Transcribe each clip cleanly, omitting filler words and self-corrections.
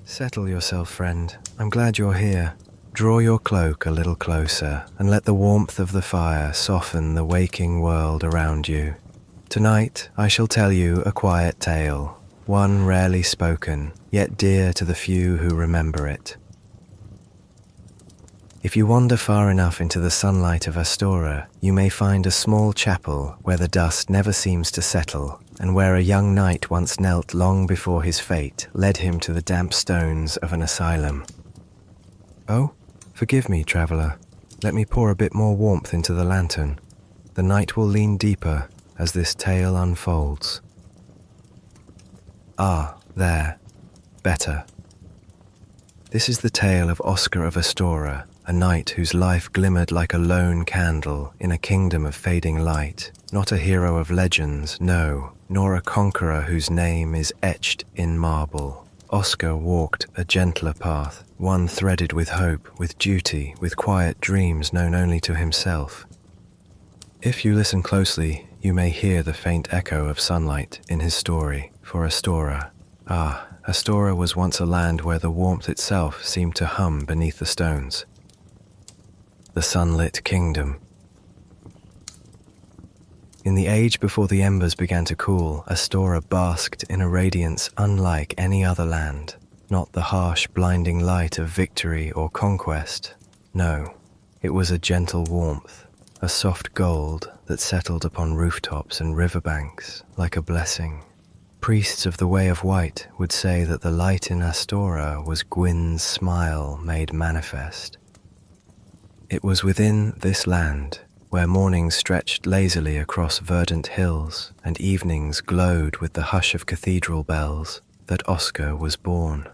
Settle yourself, friend. I'm glad you're here. Draw your cloak a little closer and let the warmth of the fire soften the waking world around you. Tonight, I shall tell you a quiet tale, one rarely spoken, yet dear to the few who remember it. If you wander far enough into the sunlight of Astora, you may find a small chapel where the dust never seems to settle, and where a young knight once knelt long before his fate led him to the damp stones of an asylum. Oh, forgive me, traveller. Let me pour a bit more warmth into the lantern. The night will lean deeper as this tale unfolds. Ah, there. Better. This is the tale of Oscar of Astora, a knight whose life glimmered like a lone candle in a kingdom of fading light, not a hero of legends, no, nor a conqueror whose name is etched in marble. Oscar walked a gentler path, one threaded with hope, with duty, with quiet dreams known only to himself. If you listen closely, you may hear the faint echo of sunlight in his story, for Astora. Astora was once a land where the warmth itself seemed to hum beneath the stones. The sunlit kingdom. In the age before the embers began to cool, Astora basked in a radiance unlike any other land. Not the harsh, blinding light of victory or conquest. No, it was a gentle warmth, a soft gold that settled upon rooftops and riverbanks like a blessing. Priests of the Way of White would say that the light in Astora was Gwyn's smile made manifest. It was within this land, where mornings stretched lazily across verdant hills and evenings glowed with the hush of cathedral bells, that Oscar was born.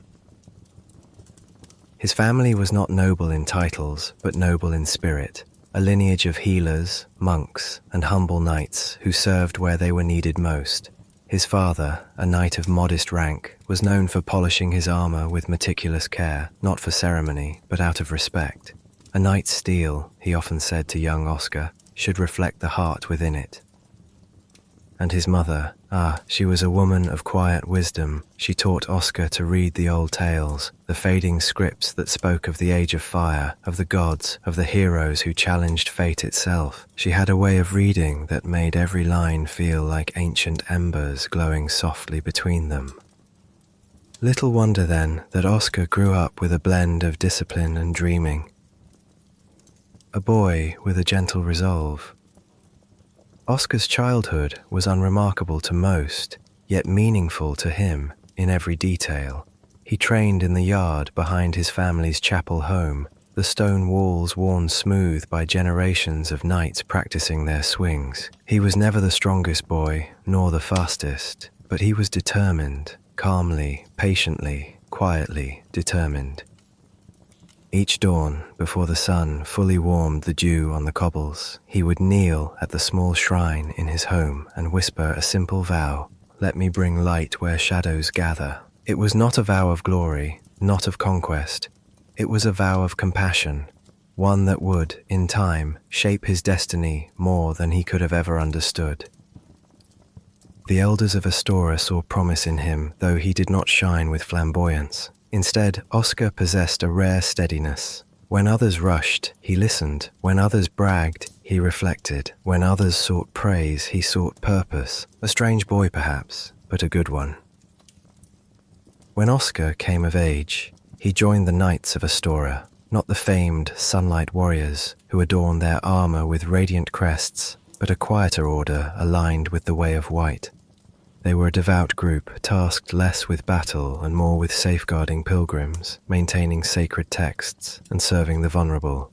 His family was not noble in titles, but noble in spirit, a lineage of healers, monks, and humble knights who served where they were needed most. His father, a knight of modest rank, was known for polishing his armor with meticulous care, not for ceremony, but out of respect. A knight's steel, he often said to young Oscar, should reflect the heart within it. And his mother, she was a woman of quiet wisdom. She taught Oscar to read the old tales, the fading scripts that spoke of the age of fire, of the gods, of the heroes who challenged fate itself. She had a way of reading that made every line feel like ancient embers glowing softly between them. Little wonder then that Oscar grew up with a blend of discipline and dreaming. A boy with a gentle resolve. Oscar's childhood was unremarkable to most, yet meaningful to him in every detail. He trained in the yard behind his family's chapel home, the stone walls worn smooth by generations of knights practicing their swings. He was never the strongest boy, nor the fastest, but he was determined, calmly, patiently, quietly determined. Each dawn, before the sun fully warmed the dew on the cobbles, he would kneel at the small shrine in his home and whisper a simple vow, "Let me bring light where shadows gather." It was not a vow of glory, not of conquest. It was a vow of compassion, one that would, in time, shape his destiny more than he could have ever understood. The elders of Astora saw promise in him, though he did not shine with flamboyance. Instead, Oscar possessed a rare steadiness. When others rushed, he listened. When others bragged, he reflected. When others sought praise, he sought purpose. A strange boy, perhaps, but a good one. When Oscar came of age, he joined the Knights of Astora, not the famed sunlight warriors who adorn their armor with radiant crests, but a quieter order aligned with the Way of White. They were a devout group, tasked less with battle and more with safeguarding pilgrims, maintaining sacred texts, and serving the vulnerable.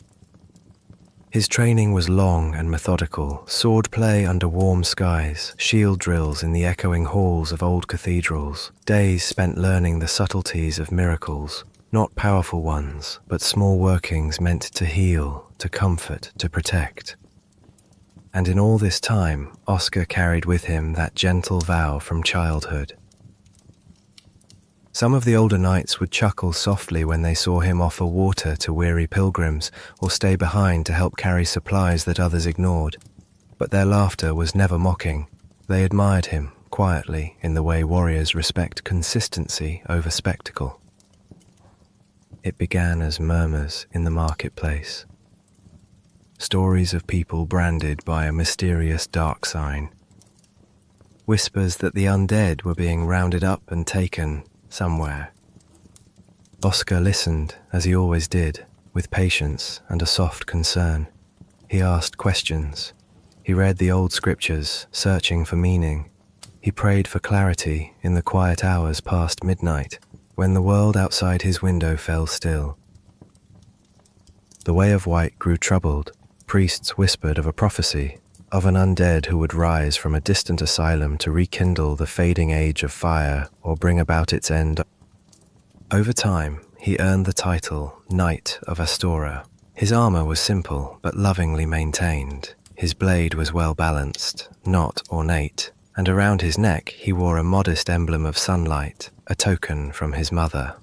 His training was long and methodical, sword play under warm skies, shield drills in the echoing halls of old cathedrals, days spent learning the subtleties of miracles, not powerful ones, but small workings meant to heal, to comfort, to protect. And in all this time, Oscar carried with him that gentle vow from childhood. Some of the older knights would chuckle softly when they saw him offer water to weary pilgrims or stay behind to help carry supplies that others ignored. But their laughter was never mocking. They admired him, quietly, in the way warriors respect consistency over spectacle. It began as murmurs in the marketplace. Stories of people branded by a mysterious dark sign. Whispers that the undead were being rounded up and taken somewhere. Oscar listened, as he always did, with patience and a soft concern. He asked questions. He read the old scriptures, searching for meaning. He prayed for clarity in the quiet hours past midnight, when the world outside his window fell still. The way of white grew troubled. Priests whispered of a prophecy, of an undead who would rise from a distant asylum to rekindle the fading age of fire or bring about its end. Over time, he earned the title Knight of Astora. His armor was simple but lovingly maintained. His blade was well balanced, not ornate, and around his neck he wore a modest emblem of sunlight, a token from his mother.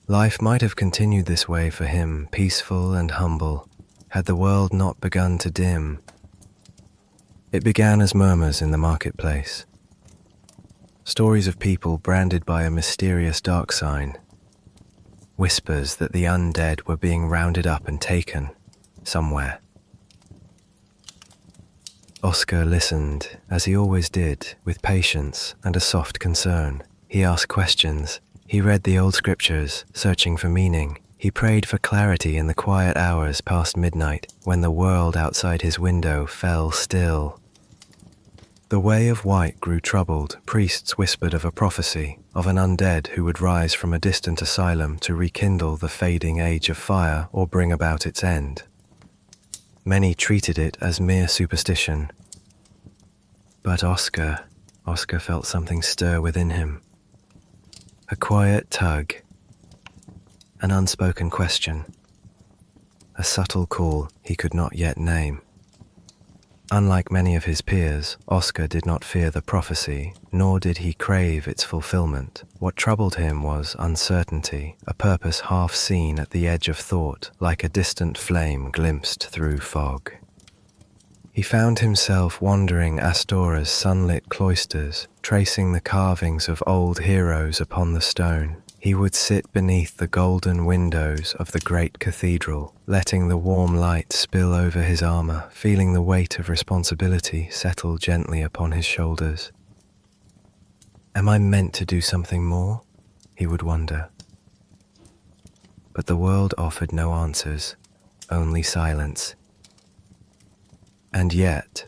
Life might have continued this way for him, peaceful and humble, had the world not begun to dim. It began as murmurs in the marketplace. Stories of people branded by a mysterious dark sign. Whispers that the undead were being rounded up and taken somewhere. Oscar listened, as he always did, with patience and a soft concern. He asked questions. He read the old scriptures, searching for meaning. He prayed for clarity in the quiet hours past midnight, when the world outside his window fell still. The way of white grew troubled. Priests whispered of a prophecy, of an undead who would rise from a distant asylum to rekindle the fading age of fire or bring about its end. Many treated it as mere superstition. But Oscar felt something stir within him. A quiet tug, an unspoken question, a subtle call he could not yet name. Unlike many of his peers, Oscar did not fear the prophecy, nor did he crave its fulfillment. What troubled him was uncertainty, a purpose half seen at the edge of thought, like a distant flame glimpsed through fog. He found himself wandering Astora's sunlit cloisters, tracing the carvings of old heroes upon the stone. He would sit beneath the golden windows of the great cathedral, letting the warm light spill over his armor, feeling the weight of responsibility settle gently upon his shoulders. Am I meant to do something more? He would wonder. But the world offered no answers, only silence. And yet,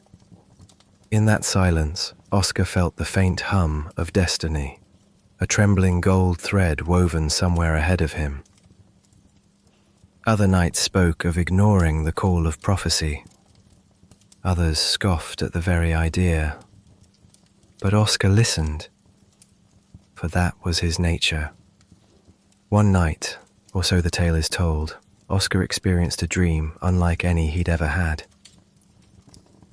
in that silence, Oscar felt the faint hum of destiny. A trembling gold thread woven somewhere ahead of him. Other knights spoke of ignoring the call of prophecy. Others scoffed at the very idea. But Oscar listened, for that was his nature. One night, or so the tale is told, Oscar experienced a dream unlike any he'd ever had.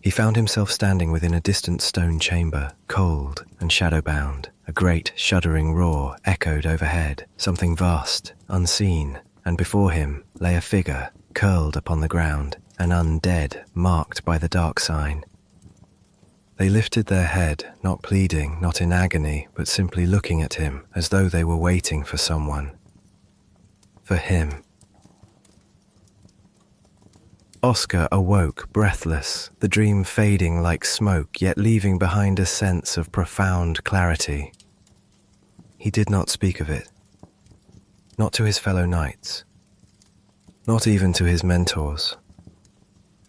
He found himself standing within a distant stone chamber, cold and shadow-bound. A great, shuddering roar echoed overhead, something vast, unseen, and before him lay a figure, curled upon the ground, an undead, marked by the dark sign. They lifted their head, not pleading, not in agony, but simply looking at him, as though they were waiting for someone. For him. Oscar awoke, breathless, the dream fading like smoke, yet leaving behind a sense of profound clarity. He did not speak of it. Not to his fellow knights. Not even to his mentors.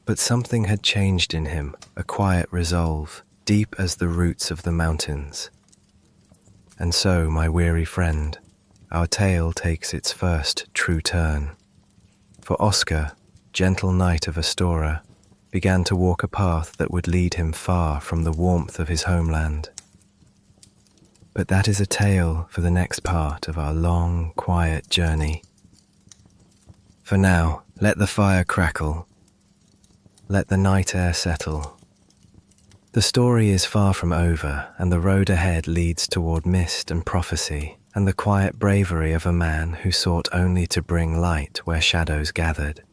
But something had changed in him, a quiet resolve, deep as the roots of the mountains. And so, my weary friend, our tale takes its first true turn. For Oscar, gentle knight of Astora, began to walk a path that would lead him far from the warmth of his homeland. But that is a tale for the next part of our long, quiet journey. For now, let the fire crackle. Let the night air settle. The story is far from over, and the road ahead leads toward mist and prophecy, and the quiet bravery of a man who sought only to bring light where shadows gathered.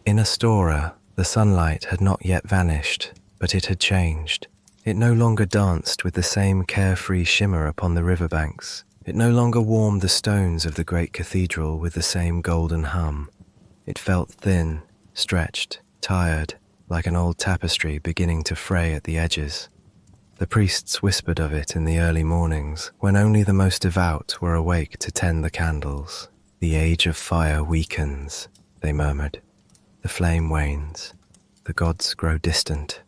In Astora, the sunlight had not yet vanished, but it had changed. It no longer danced with the same carefree shimmer upon the riverbanks. It no longer warmed the stones of the great cathedral with the same golden hum. It felt thin, stretched, tired, like an old tapestry beginning to fray at the edges. The priests whispered of it in the early mornings, when only the most devout were awake to tend the candles. "The age of fire weakens," they murmured. "The flame wanes. The gods grow distant."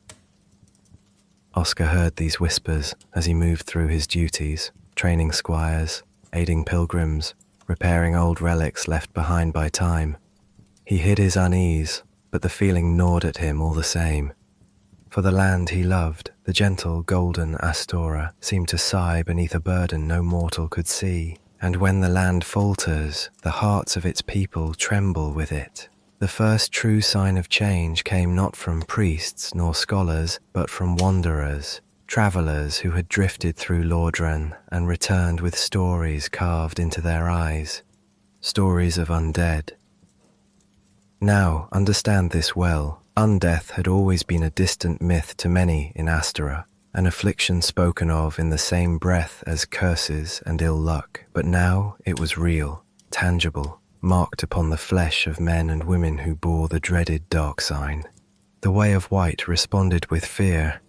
Oscar heard these whispers as he moved through his duties, training squires, aiding pilgrims, repairing old relics left behind by time. He hid his unease, but the feeling gnawed at him all the same. For the land he loved, the gentle golden Astora, seemed to sigh beneath a burden no mortal could see. And when the land falters, the hearts of its people tremble with it. The first true sign of change came not from priests nor scholars, but from wanderers, travelers who had drifted through Lordran and returned with stories carved into their eyes, stories of undead. Now, understand this well. Undeath had always been a distant myth to many in Astora, an affliction spoken of in the same breath as curses and ill luck. But now it was real, tangible, marked upon the flesh of men and women who bore the dreaded dark sign. The Way of White responded with fear,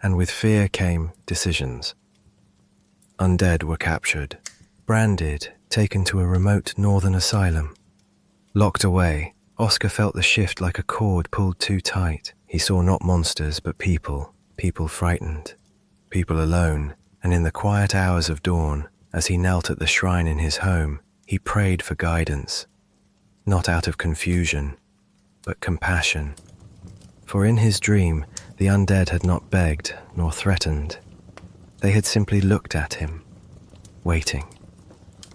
and with fear came decisions. Undead were captured, branded, taken to a remote northern asylum. Locked away, Oscar felt the shift like a cord pulled too tight. He saw not monsters but people, people frightened, people alone, and in the quiet hours of dawn, as he knelt at the shrine in his home, he prayed for guidance, not out of confusion, but compassion. For in his dream, the undead had not begged nor threatened. They had simply looked at him, waiting.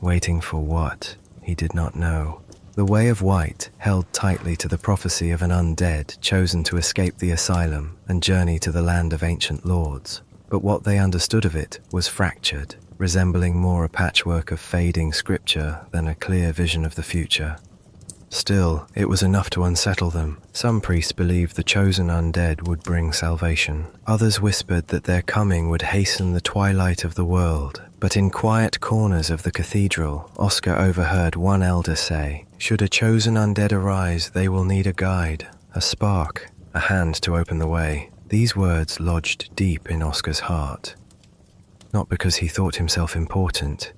Waiting for what? He did not know. The Way of White held tightly to the prophecy of an undead chosen to escape the asylum and journey to the land of ancient lords. But what they understood of it was fractured, resembling more a patchwork of fading scripture than a clear vision of the future. Still, it was enough to unsettle them. Some priests believed the chosen undead would bring salvation. Others whispered that their coming would hasten the twilight of the world. But in quiet corners of the cathedral, Oscar overheard one elder say, "Should a chosen undead arise, they will need a guide, a spark, a hand to open the way." These words lodged deep in Oscar's heart. Not because he thought himself important.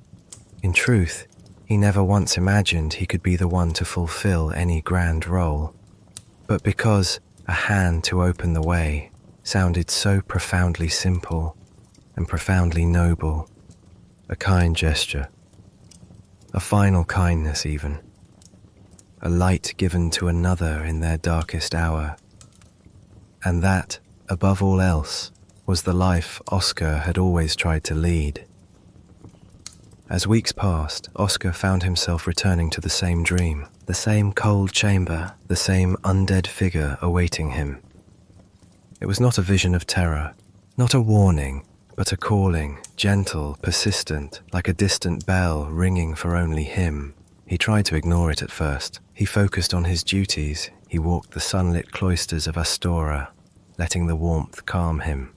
In truth, he never once imagined he could be the one to fulfill any grand role. But because a hand to open the way sounded so profoundly simple and profoundly noble. A kind gesture, a final kindness even, a light given to another in their darkest hour. And that, above all else, was the life Oscar had always tried to lead. As weeks passed, Oscar found himself returning to the same dream, the same cold chamber, the same undead figure awaiting him. It was not a vision of terror, not a warning, but a calling, gentle, persistent, like a distant bell ringing for only him. He tried to ignore it at first. He focused on his duties. He walked the sunlit cloisters of Astora, letting the warmth calm him.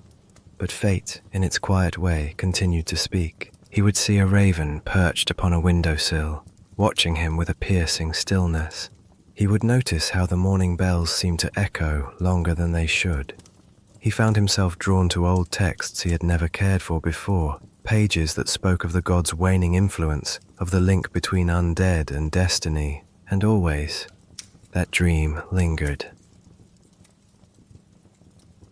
But fate, in its quiet way, continued to speak. He would see a raven perched upon a windowsill, watching him with a piercing stillness. He would notice how the morning bells seemed to echo longer than they should. He found himself drawn to old texts he had never cared for before, pages that spoke of the gods' waning influence, of the link between undead and destiny, and always, that dream lingered.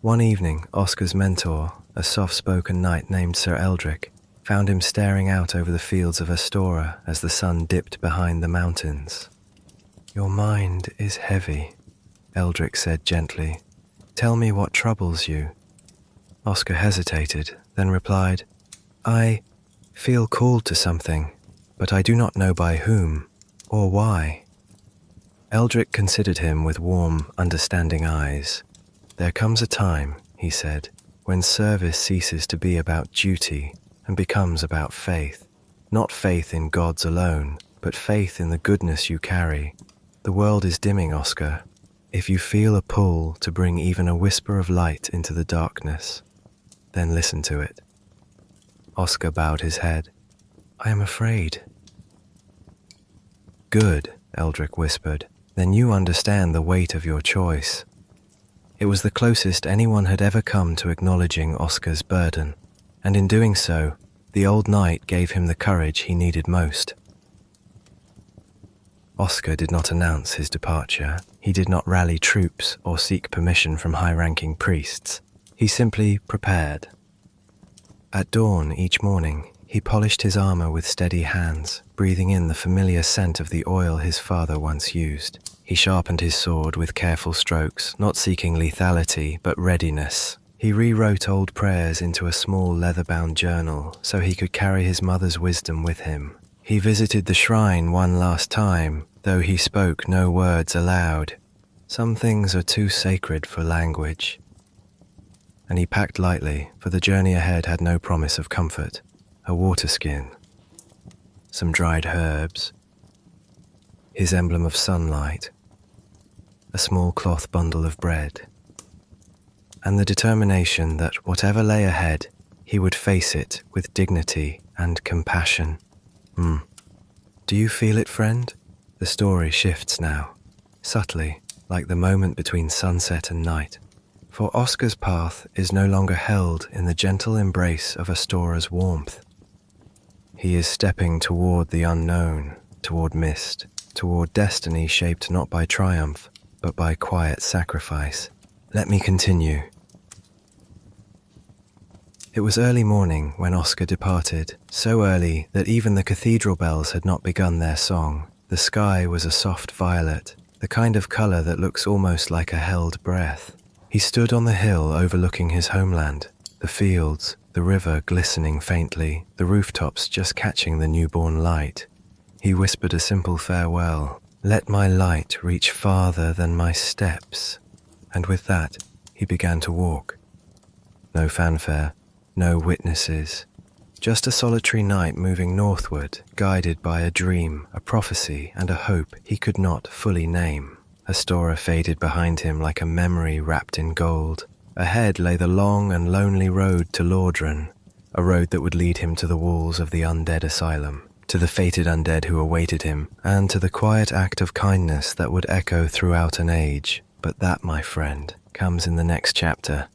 One evening, Oscar's mentor, a soft-spoken knight named Sir Eldric, found him staring out over the fields of Astora as the sun dipped behind the mountains. "Your mind is heavy," Eldric said gently. "Tell me what troubles you." Oscar hesitated, then replied, "I feel called to something, but I do not know by whom or why." Eldric considered him with warm, understanding eyes. "There comes a time," he said, "when service ceases to be about duty and becomes about faith. Not faith in gods alone, but faith in the goodness you carry. The world is dimming, Oscar. If you feel a pull to bring even a whisper of light into the darkness, then listen to it." Oscar bowed his head. I am afraid." "Good," Eldrick whispered. "Then you understand the weight of your choice." It was the closest anyone had ever come to acknowledging Oscar's burden, and in doing so, the old knight gave him the courage he needed most. Oscar did not announce his departure. He did not rally troops or seek permission from high-ranking priests. He simply prepared. At dawn each morning, he polished his armor with steady hands, breathing in the familiar scent of the oil his father once used. He sharpened his sword with careful strokes, not seeking lethality, but readiness. He rewrote old prayers into a small leather-bound journal so he could carry his mother's wisdom with him. He visited the shrine one last time, though he spoke no words aloud. Some things are too sacred for language. And he packed lightly, for the journey ahead had no promise of comfort. A water skin, some dried herbs, his emblem of sunlight, a small cloth bundle of bread, and the determination that whatever lay ahead, he would face it with dignity and compassion. Do you feel it, friend? The story shifts now, subtly, like the moment between sunset and night. For Oscar's path is no longer held in the gentle embrace of Astora's warmth. He is stepping toward the unknown, toward mist, toward destiny shaped not by triumph, but by quiet sacrifice. Let me continue. It was early morning when Oscar departed, so early that even the cathedral bells had not begun their song. The sky was a soft violet, the kind of color that looks almost like a held breath. He stood on the hill overlooking his homeland, the fields, the river glistening faintly, the rooftops just catching the newborn light. He whispered a simple farewell. "Let my light reach farther than my steps." And with that, he began to walk. No fanfare, no witnesses, just a solitary knight moving northward, guided by a dream, a prophecy, and a hope he could not fully name. Astora faded behind him like a memory wrapped in gold. Ahead lay the long and lonely road to Lordran, a road that would lead him to the walls of the undead asylum, to the fated undead who awaited him, and to the quiet act of kindness that would echo throughout an age. But that, my friend, comes in the next chapter.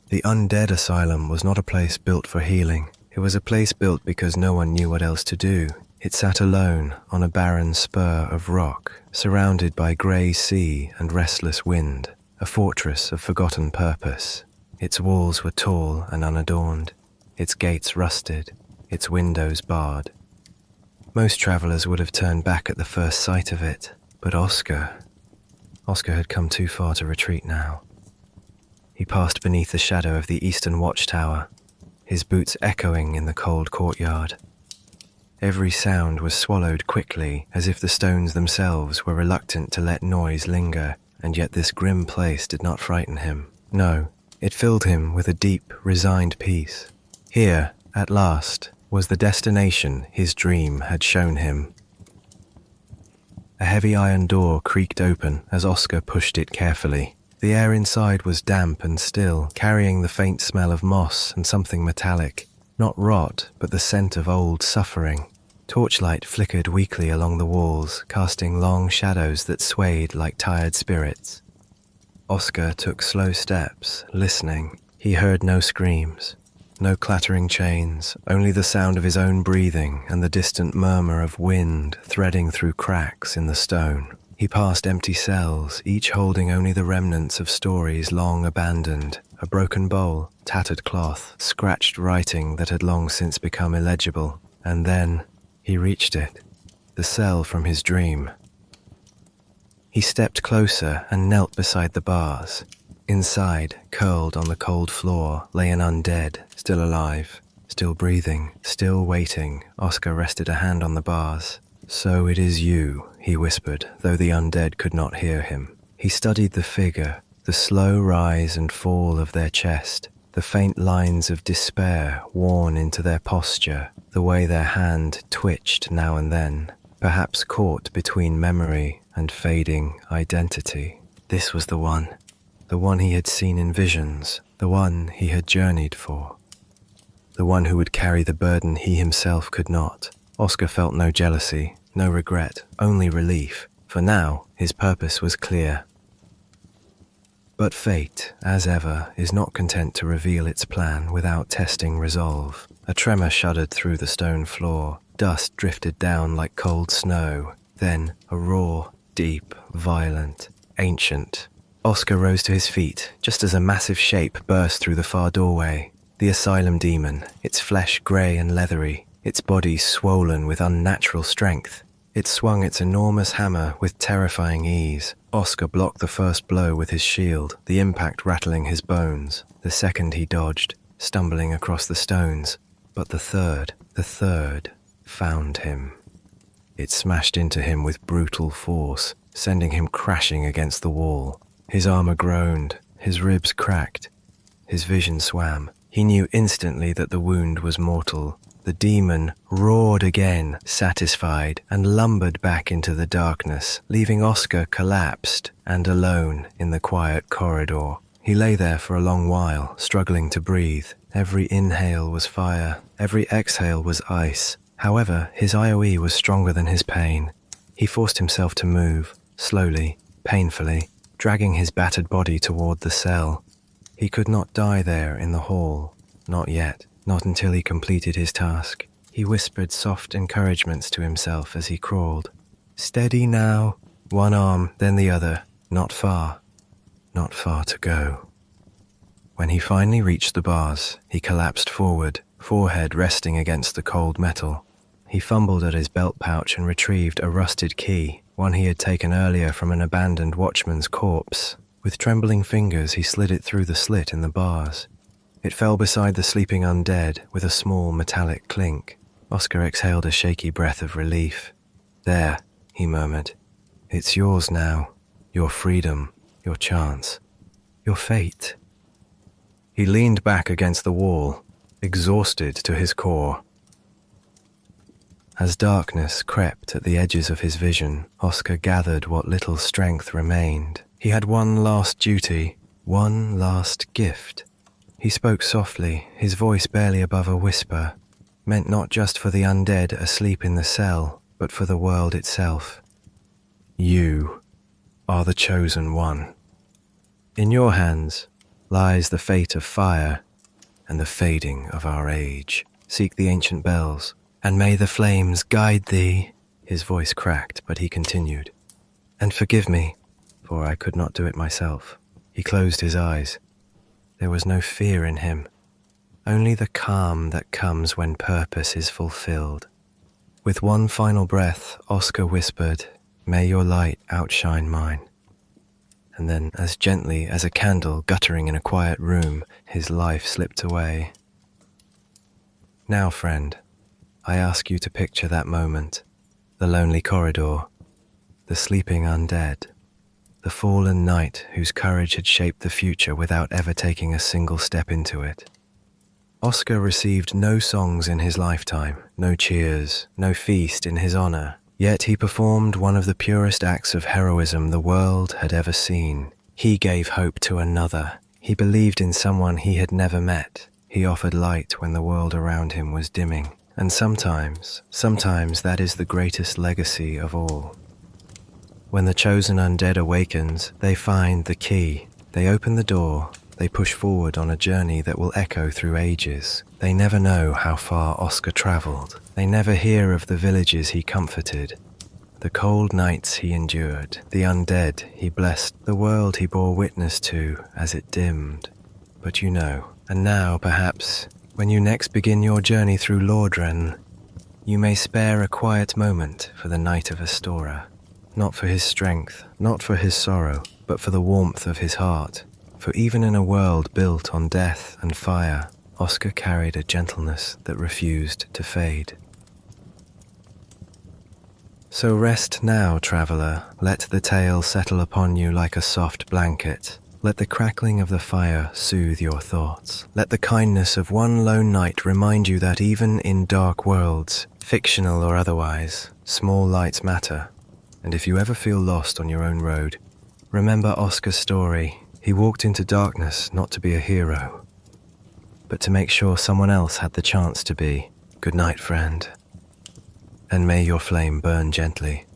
The undead asylum was not a place built for healing. It was a place built because no one knew what else to do. It sat alone on a barren spur of rock, surrounded by grey sea and restless wind, a fortress of forgotten purpose. Its walls were tall and unadorned, its gates rusted, its windows barred. Most travellers would have turned back at the first sight of it, but Oscar had come too far to retreat now. He passed beneath the shadow of the eastern watchtower, his boots echoing in the cold courtyard. Every sound was swallowed quickly, as if the stones themselves were reluctant to let noise linger, and yet this grim place did not frighten him. No, it filled him with a deep, resigned peace. Here, at last, was the destination his dream had shown him. A heavy iron door creaked open as Oscar pushed it carefully. The air inside was damp and still, carrying the faint smell of moss and something metallic. Not rot, but the scent of old suffering. Torchlight flickered weakly along the walls, casting long shadows that swayed like tired spirits. Oscar took slow steps, listening. He heard no screams, no clattering chains, only the sound of his own breathing and the distant murmur of wind threading through cracks in the stone. He passed empty cells, each holding only the remnants of stories long abandoned. A broken bowl, tattered cloth, scratched writing that had long since become illegible. And then he reached it, the cell from his dream. He stepped closer and knelt beside the bars. Inside, curled on the cold floor, lay an undead, still alive, still breathing, still waiting. Oscar rested a hand on the bars. "So it is you," he whispered, though the undead could not hear him. He studied the figure, the slow rise and fall of their chest, the faint lines of despair worn into their posture, the way their hand twitched now and then, perhaps caught between memory and fading identity. This was the one he had seen in visions, the one he had journeyed for. the one who would carry the burden he himself could not. Oscar felt no jealousy, no regret, only relief, for now his purpose was clear. But fate, as ever, is not content to reveal its plan without testing resolve. A tremor shuddered through the stone floor. Dust drifted down like cold snow. Then a roar, deep, violent, ancient. Oscar rose to his feet, just as a massive shape burst through the far doorway. The asylum demon, its flesh grey and leathery, its body swollen with unnatural strength. It swung its enormous hammer with terrifying ease. Oscar blocked the first blow with his shield, the impact rattling his bones. The second he dodged, stumbling across the stones. But the third found him. It smashed into him with brutal force, sending him crashing against the wall. His armor groaned, his ribs cracked, his vision swam. He knew instantly that the wound was mortal. The demon roared again, satisfied, and lumbered back into the darkness, leaving Oscar collapsed and alone in the quiet corridor. He lay there for a long while, struggling to breathe. Every inhale was fire, every exhale was ice. However, his IOE was stronger than his pain. He forced himself to move, slowly, painfully, dragging his battered body toward the cell. He could not die there in the hall, not yet. Not until he completed his task. He whispered soft encouragements to himself as he crawled. Steady now, one arm, then the other. Not far to go. When he finally reached the bars, he collapsed forward, forehead resting against the cold metal. He fumbled at his belt pouch and retrieved a rusted key, one he had taken earlier from an abandoned watchman's corpse. With trembling fingers, he slid it through the slit in the bars. It fell beside the sleeping undead with a small metallic clink. Oscar exhaled a shaky breath of relief. There, he murmured. It's yours now. Your freedom, your chance, your fate. He leaned back against the wall, exhausted to his core. As darkness crept at the edges of his vision, Oscar gathered what little strength remained. He had one last duty, one last gift. He spoke softly, his voice barely above a whisper, meant not just for the undead asleep in the cell, but for the world itself. You are the chosen one. In your hands lies the fate of fire and the fading of our age. Seek the ancient bells, and may the flames guide thee. His voice cracked, but he continued. And forgive me, for I could not do it myself. He closed his eyes. There was no fear in him, only the calm that comes when purpose is fulfilled. With one final breath, Oscar whispered, May your light outshine mine. And then, as gently as a candle guttering in a quiet room, his life slipped away. Now, friend, I ask you to picture that moment, the lonely corridor, the sleeping undead, the fallen knight whose courage had shaped the future without ever taking a single step into it. Oscar received no songs in his lifetime, no cheers, no feast in his honor, yet he performed one of the purest acts of heroism the world had ever seen. He gave hope to another. He believed in someone he had never met. He offered light when the world around him was dimming. And sometimes that is the greatest legacy of all. When the chosen undead awakens, they find the key. They open the door. They push forward on a journey that will echo through ages. They never know how far Oscar traveled. They never hear of the villages he comforted, the cold nights he endured, the undead he blessed, the world he bore witness to as it dimmed. But you know, and now perhaps, when you next begin your journey through Lordran, you may spare a quiet moment for the Knight of Astora. Not for his strength, not for his sorrow, but for the warmth of his heart. For even in a world built on death and fire, Oscar carried a gentleness that refused to fade. So rest now, traveller. Let the tale settle upon you like a soft blanket. Let the crackling of the fire soothe your thoughts. Let the kindness of one lone night remind you that even in dark worlds, fictional or otherwise, small lights matter. And if you ever feel lost on your own road, remember Oscar's story. He walked into darkness not to be a hero, but to make sure someone else had the chance to be. Good night, friend. And may your flame burn gently.